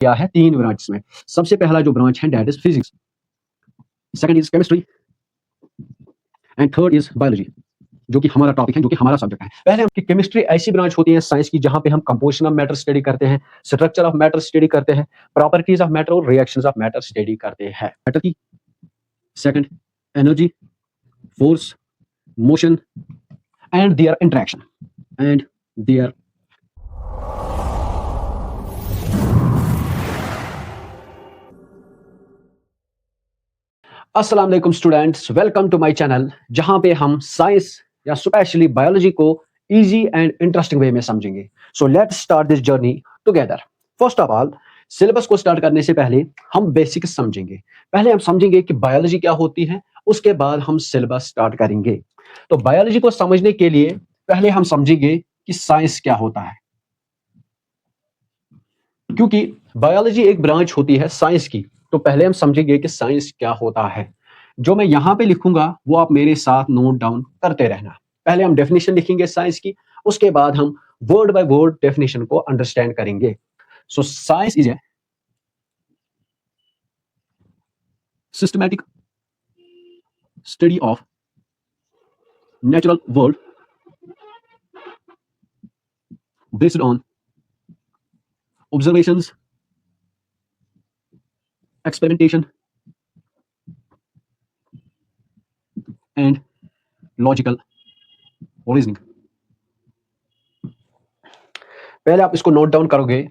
किया है 3 ब्रांच में। सबसे पहला जो ब्रांच है that is physics, second is chemistry and third is biology, जो कि हमारा टॉपिक है, जो कि हमारा सब्जेक्ट है। पहले हम केमिस्ट्री ऐसी ब्रांच होती है साइंस की जहां पे हम कंपोजिशन ऑफ मैटर स्टडी करते हैं, स्ट्रक्चर ऑफ मैटर स्टडी करते हैं, प्रॉपर्टीज ऑफ मैटर और रिएक्शंस ऑफ मैटर स्टडी करते हैं। मैटर की, second energy, force, motion and their interaction and their अस्सलाम वालेकुम students, welcome to my channel जहां पे हम साइंस या स्पेशली बायोलॉजी को इजी एंड इंटरेस्टिंग वे में समझेंगे। So let's start this journey together. First of all, syllabus को स्टार्ट करने से पहले हम बेसिक्स समझेंगे। पहले हम समझेंगे कि बायोलॉजी क्या होती है, उसके बाद हम सिलेबस स्टार्ट करेंगे। तो बायोलॉजी को समझने के लिए पहले हम समझेंगे कि साइंस क्या होता है, क्योंकि बायोलॉजी एक ब्रांच होती है साइंस की। तो पहले हम समझेंगे कि साइंस क्या होता है। जो मैं यहां पे लिखूंगा वो आप मेरे साथ नोट डाउन करते रहना। पहले हम डेफिनेशन लिखेंगे साइंस की, उसके बाद हम वर्ड बाय वर्ड डेफिनेशन को अंडरस्टैंड करेंगे। So science is a systematic study of natural world based on observations, experimentation and logical reasoning. पहले आप इसको नोट डाउन करोगे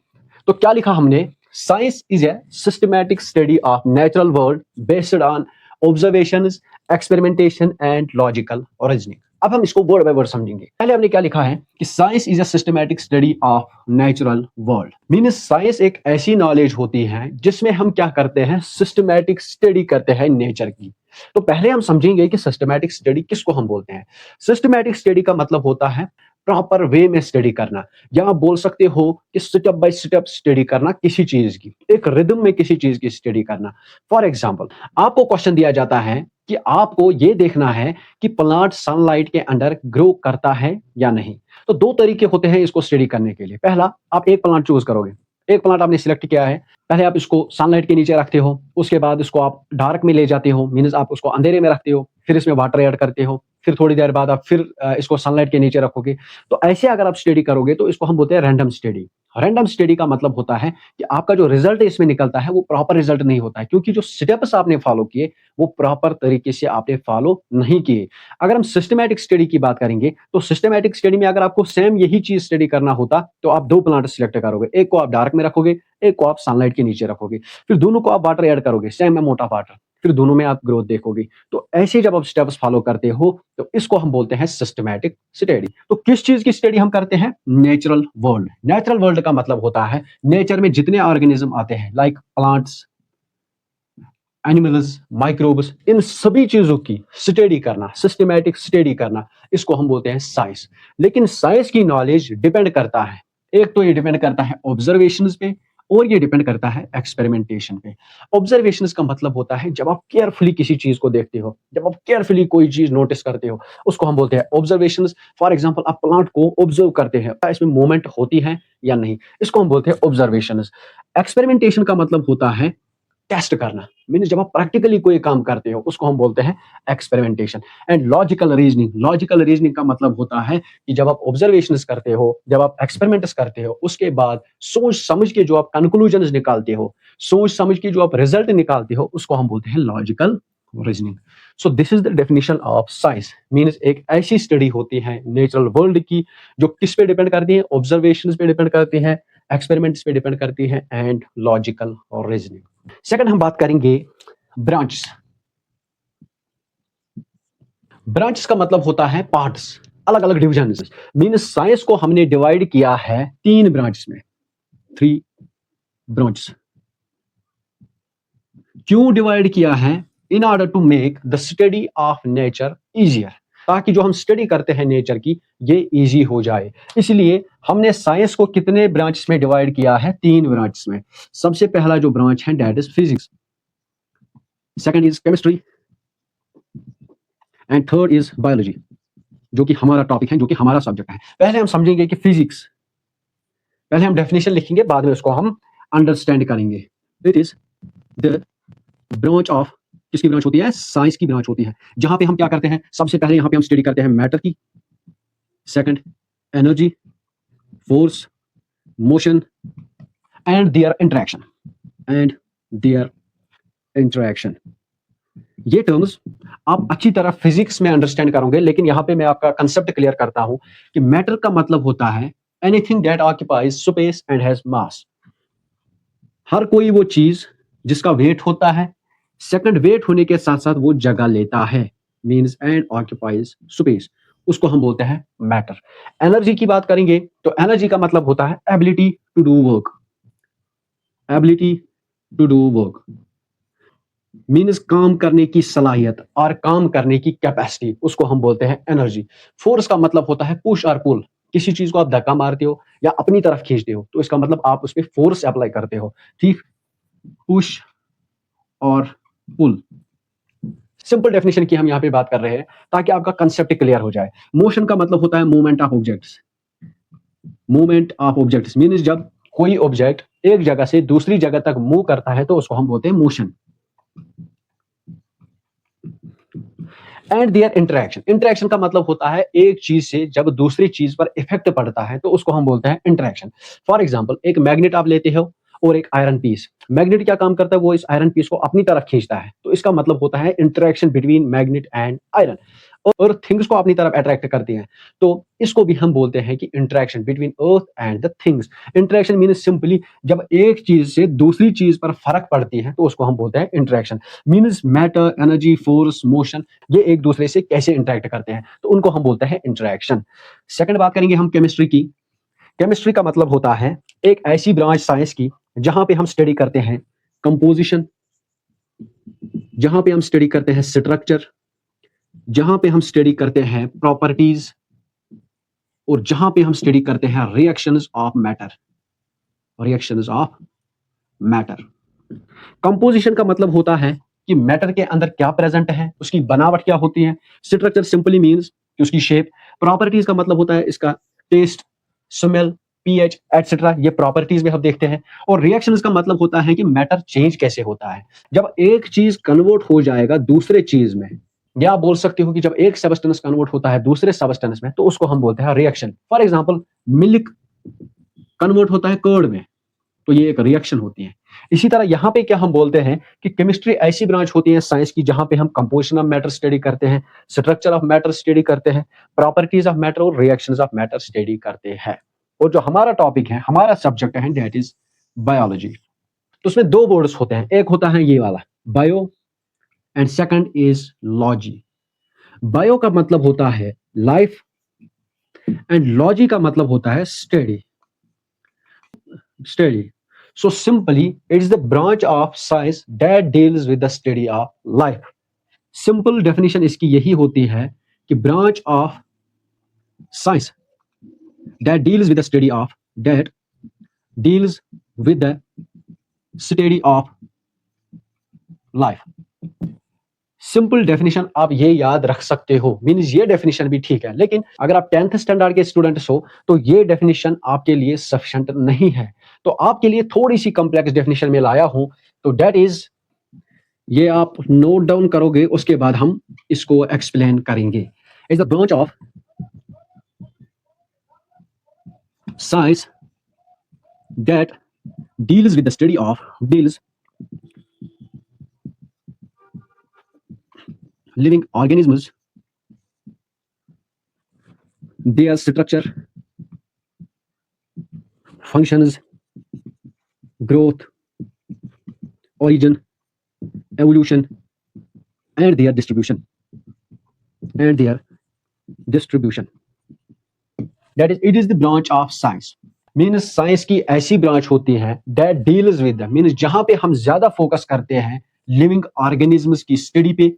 तो क्या लिखा हमने, science is a systematic study of natural world based on observations, experimentation and logical reasoning. अब हम इसको वर्ड बाय वर्ड समझेंगे। पहले हमने क्या लिखा है कि science is a systematic study of natural world, means science एक ऐसी नॉलेज होती है जिसमें हम क्या करते हैं, सिस्टमैटिक स्टडी करते हैं नेचर की। तो पहले हम समझेंगे कि सिस्टमैटिक स्टडी किसको हम बोलते हैं। सिस्टमैटिक स्टडी का मतलब होता है प्रॉपर वे में स्टडी करना, या आप बोल सकते हो कि स्टेप बाय स्टेप स्टडी करना किसी चीज की, एक रिदम में किसी चीज की स्टडी करना। फॉर एग्जांपल, आपको क्वेश्चन दिया जाता है कि आपको यह देखना है कि प्लांट सनलाइट के अंडर ग्रो करता है या नहीं। तो दो तरीके होते हैं इसको स्टडी करने के लिए। पहला, आप एक प्लांट चूज करोगे, एक प्लांट आपने सिलेक्ट किया है, पहले आप इसको सनलाइट के नीचे रखते हो, उसके बाद इसको आप डार्क में ले जाते हो, मींस आप उसको अंधेरे में रखते हो, फिर इसमें वाटर ऐड करते हो, फिर थोड़ी देर बाद आप फिर इसको सनलाइट के नीचे रखोगे। तो ऐसे अगर आप स्टडी करोगे तो इसको हम बोलते हैं रैंडम स्टडी। रैंडम स्टडी का मतलब होता है कि आपका जो रिजल्ट इसमें निकलता है वो प्रॉपर रिजल्ट नहीं होता है, क्योंकि जो स्टेप्स आपने फॉलो किए वो प्रॉपर तरीके से आपने फॉलो नहीं किए। अगर हम सिस्टमैटिक स्टडी की बात करेंगे तो सिस्टमैटिक स्टडी में अगर आपको सेम यही चीज स्टडी करना होता तो आप दो प्लांट सिलेक्ट करोगे, एक को आप डार्क में रखोगे, एक को आप सनलाइट के नीचे रखोगे, फिर दोनों को आप वाटर ऐड करोगे, सेम अमाउंट ऑफ वाटर, फिर दोनों में आप ग्रोथ देखोगे। तो ऐसे जब आप स्टेप्स फॉलो करते हो तो इसको हम बोलते हैं सिस्टमैटिक स्टडी। तो किस चीज की स्टडी हम करते हैं, नेचुरल वर्ल्ड। नेचुरल वर्ल्ड का मतलब होता है नेचर में जितने ऑर्गेनिज्म आते हैं, लाइक प्लांट्स, एनिमल्स, माइक्रोब्स, इन सभी चीजों की स्टडी करना, सिस्टमैटिक स्टडी करना, इसको हम बोलते हैं साइंस। लेकिन साइंस की नॉलेज डिपेंड करता है, एक तो ये डिपेंड करता है ऑब्जर्वेशंस पे, और ये डिपेंड करता है एक्सपेरिमेंटेशन पे। ऑब्जर्वेशंस का मतलब होता है जब आप केयरफुली किसी चीज को देखते हो, जब आप केयरफुली कोई चीज नोटिस करते हो, उसको हम बोलते हैं ऑब्जर्वेशंस। फॉर एग्जांपल, आप प्लांट को ऑब्जर्व करते हैं, इसमें मूवमेंट होती है या नहीं, इसको हम बोलते हैं ऑब्जर्वेशंस। एक्सपेरिमेंटेशन का मतलब होता है टेस्ट करना, मीन जब आप प्रैक्टिकली कोई काम करते हो उसको हम बोलते हैं experimentation. And logical reasoning, logical reasoning का मतलब होता है कि जब आप ऑब्जर्वेशंस करते हो, जब आप एक्सपेरिमेंट्स करते हो, उसके बाद सोच समझ के जो आप कंक्लूजन्स निकालते हो, सोच समझ के जो आप रिजल्ट निकालते हो, उसको हम बोलते हैं logical reasoning. So this is the definition of science, means एक ऐसी स्टडी होती है नेचुरल वर्ल्ड की जो किस पे डिपेंड करती है, ऑब्जर्वेशंस पे डिपेंड करती है, एक्सपेरिमेंट्स पे डिपेंड करती है, एंड लॉजिकल और रीजनिंग। सेकंड हम बात करेंगे ब्रांच। ब्रांच का मतलब होता है पार्ट्स, अलग अलग डिविजन्स। मींस साइंस को हमने डिवाइड किया है 3 ब्रांच में, 3 ब्रांच। क्यों डिवाइड किया है, in order to make the study of nature easier, ताकि जो हम स्टडी करते हैं नेचर की ये इजी हो जाए। इसलिए हमने साइंस को कितने ब्रांच में डिवाइड किया है, 3 ब्रांच में। सबसे पहला जो ब्रांच है that is physics, second is chemistry and third is biology, जो कि हमारा टॉपिक है, जो कि हमारा सब्जेक्ट है। पहले हम समझेंगे कि फिजिक्स, पहले हम डेफिनेशन लिखेंगे, बाद में उसको हम अंडरस्टैंड करेंगे। It is the branch of, किसकी ब्रांच होती है? साइंस की ब्रांच होती है, जहां पे हम क्या करते हैं? सबसे पहले यहां पे हम स्टडी करते हैं मैटर की, second energy, force, motion and their interaction, and their interaction. ये टर्म्स आप अच्छी तरह फिजिक्स में अंडरस्टैंड करोगे, लेकिन यहां पे मैं आपका कंसेप्ट क्लियर करता हूं कि मैटर का मतलब होता है anything that occupies space and has mass. हर कोई वो चीज जिसका वेट होता है, सेकंड वेट होने के साथ साथ वो जगह लेता है, मींस एंड ऑक्यूपाइज स्पेस, उसको हम बोलते हैं मैटर। एनर्जी की बात करेंगे तो एनर्जी का मतलब होता है ability to do work, ability to do work means काम करने की सलाहियत और काम करने की कैपेसिटी, उसको हम बोलते हैं एनर्जी। फोर्स का मतलब होता है पुश और पुल, किसी चीज को आप धक्का मारते हो या अपनी तरफ खींचते हो तो इसका मतलब आप उस पर फोर्स अप्लाई करते हो, ठीक? पुश और पुल, सिंपल डेफिनेशन की हम यहाँ पे बात कर रहे हैं ताकि आपका कंसेप्ट क्लियर हो जाए। मोशन का मतलब होता है movement of objects, movement of objects means जब कोई ऑब्जेक्ट एक जगह से दूसरी जगह तक मूव करता है तो उसको हम बोलते हैं motion. And their interaction, interaction का मतलब होता है एक चीज से जब दूसरी चीज पर इफेक्ट पड़ता है तो उसको हम बोलते हैं इंटरेक्शन। फॉर एग्जांपल एक मैग्नेट आप लेते हो और एक आयरन पीस, मैग्नेट क्या काम करता है? वो इस आयरन पीस को अपनी तरफ खींचता है, तो इसका मतलब होता है interaction between magnet and iron, और थिंग्स को अपनी तरफ अट्रैक्ट करती हैं, तो इसको भी हम बोलते हैं कि interaction between earth and the things. Interaction means simply जब एक चीज से दूसरी चीज पर फर्क पड़ती है तो उसको हम बोलते हैं interaction. Means matter, energy, force, motion, ये एक दूसरे से कैसे इंटरेक्ट करते हैं तो उनको हम बोलते हैं इंटरेक्शन। सेकंड बात करेंगे हम केमिस्ट्री की। केमिस्ट्री का मतलब होता है एक ऐसी ब्रांच साइंस की जहां पे हम स्टडी करते हैं कंपोजिशन, जहां पे हम स्टडी करते हैं स्ट्रक्चर, जहां पे हम स्टडी करते हैं प्रॉपर्टीज, और जहां पे हम स्टडी करते हैं reactions of matter, reactions of matter. Composition का मतलब होता है कि मैटर के अंदर क्या प्रेजेंट है, उसकी बनावट क्या होती है। स्ट्रक्चर सिंपली मींस कि उसकी शेप। प्रॉपर्टीज का मतलब होता है इसका टेस्ट, स्मेल, पीएच एटसेट्रा, ये प्रॉपर्टीज में हम देखते हैं। और रिएक्शंस का मतलब होता है कि मैटर चेंज कैसे होता है, जब एक चीज कन्वर्ट हो जाएगा दूसरे चीज में, या आप बोल सकते हो कि जब एक सबस्टेंस कन्वर्ट होता है दूसरे सबस्टेंस में तो उसको हम बोलते हैं reaction. For example milk convert होता है कर्ड में, तो ये एक रिएक्शन होती है। इसी तरह यहाँ पे क्या हम बोलते हैं कि केमिस्ट्री ऐसी ब्रांच होती है साइंस की जहां पे हम कंपोजिशन ऑफ मैटर स्टडी करते हैं, स्ट्रक्चर ऑफ मैटर स्टडी करते हैं, प्रॉपर्टीज ऑफ मैटर और रिएक्शंस ऑफ मैटर स्टडी करते हैं। और जो हमारा टॉपिक है, हमारा सब्जेक्ट है, दैट इज बायोलॉजी। तो उसमें दो वर्ड्स होते हैं, एक होता है ये वाला bio and second is logy. Bio का मतलब होता है लाइफ एंड लॉजी का मतलब होता है study, study. So simply, it is the branch of science that deals with the study of life. Simple definition इसकी यही होती है कि branch of science that deals with the study of, that deals with the study of life. Simple definition आप ये याद रख सकते हो, मीन्स ये डेफिनेशन भी ठीक है, लेकिन अगर आप 10th स्टैंडर्ड के स्टूडेंट्स हो तो ये डेफिनेशन आपके लिए सफिशिएंट नहीं है, तो आपके लिए थोड़ी सी कॉम्प्लेक्स डेफिनेशन में लाया हूं, तो दैट इज, ये आप नोट डाउन करोगे, उसके बाद हम इसको एक्सप्लेन करेंगे। Is the branch of science that deals with the study of, deals living organisms, their structure, functions, growth, origin, evolution, and their distribution, and their distribution. That is, it is the branch of science. Means science की ऐसी branch होती है that deals with, means जहां पे हम ज्यादा focus करते हैं लिविंग ऑर्गेनिजम्स की स्टडी पे,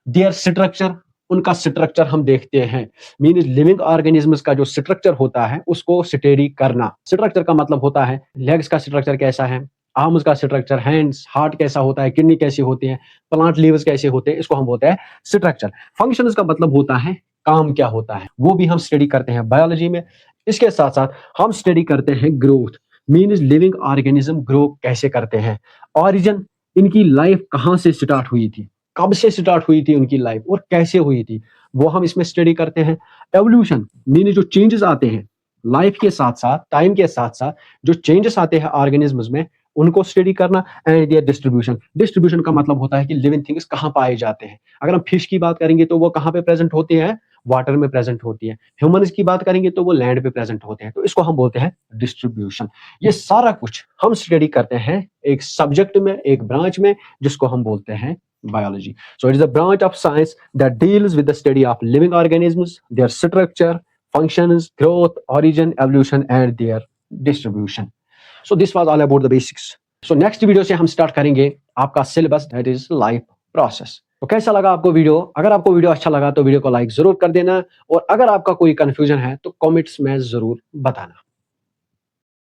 देयर स्ट्रक्चर, उनका स्ट्रक्चर हम देखते हैं। मीन लिविंग ऑर्गेनिजम्स का जो स्ट्रक्चर होता है उसको स्टडी करना। स्ट्रक्चर का मतलब होता है लेग्स का स्ट्रक्चर कैसा है, आर्म्स का स्ट्रक्चर, हैंड्स, हार्ट कैसा होता है, किडनी कैसी होती है, प्लांट लीव्स कैसे होते हैं, इसको हम बोलते हैं स्ट्रक्चर। फंक्शंस का मतलब होता है काम क्या होता है, वो भी हम स्टडी करते हैं बायोलॉजी में। इसके साथ साथ हम स्टडी करते हैं growth, means living organism grow कैसे करते हैं, ऑरिजिन इनकी लाइफ कहाँ से स्टार्ट हुई थी, कब से स्टार्ट हुई थी उनकी लाइफ और कैसे हुई थी, वो हम इसमें स्टडी करते हैं। एवोल्यूशन मीन जो चेंजेस आते हैं लाइफ के साथ साथ, टाइम के साथ साथ जो चेंजेस आते हैं ऑर्गेनिज्म्स में, उनको स्टडी करना। एंड देयर डिस्ट्रीब्यूशन, डिस्ट्रीब्यूशन का मतलब होता है कि लिविंग थिंग्स कहाँ पाए जाते हैं। अगर हम फिश की बात करेंगे तो वो कहाँ पे प्रेजेंट होते हैं, वाटर में प्रेजेंट होती है। ह्यूमंस की बात करेंगे तो वो लैंड पे प्रेजेंट होते हैं, तो इसको हम बोलते हैं डिस्ट्रीब्यूशन। ये सारा कुछ हम स्टडी करते हैं एक सब्जेक्ट में, एक ब्रांच में, जिसको हम बोलते हैं biology. So it is a branch of science that deals with the study of living organisms, their structure, functions, growth, origin, evolution, and their distribution. So this was all about the basics. So next video से हम start करेंगे आपका syllabus, that is life process. तो कैसा लगा आपको video? अगर आपको वीडियो अच्छा लगा तो वीडियो को लाइक जरूर कर देना, और अगर आपका कोई कंफ्यूजन है तो कमेंट्स में जरूर बताना।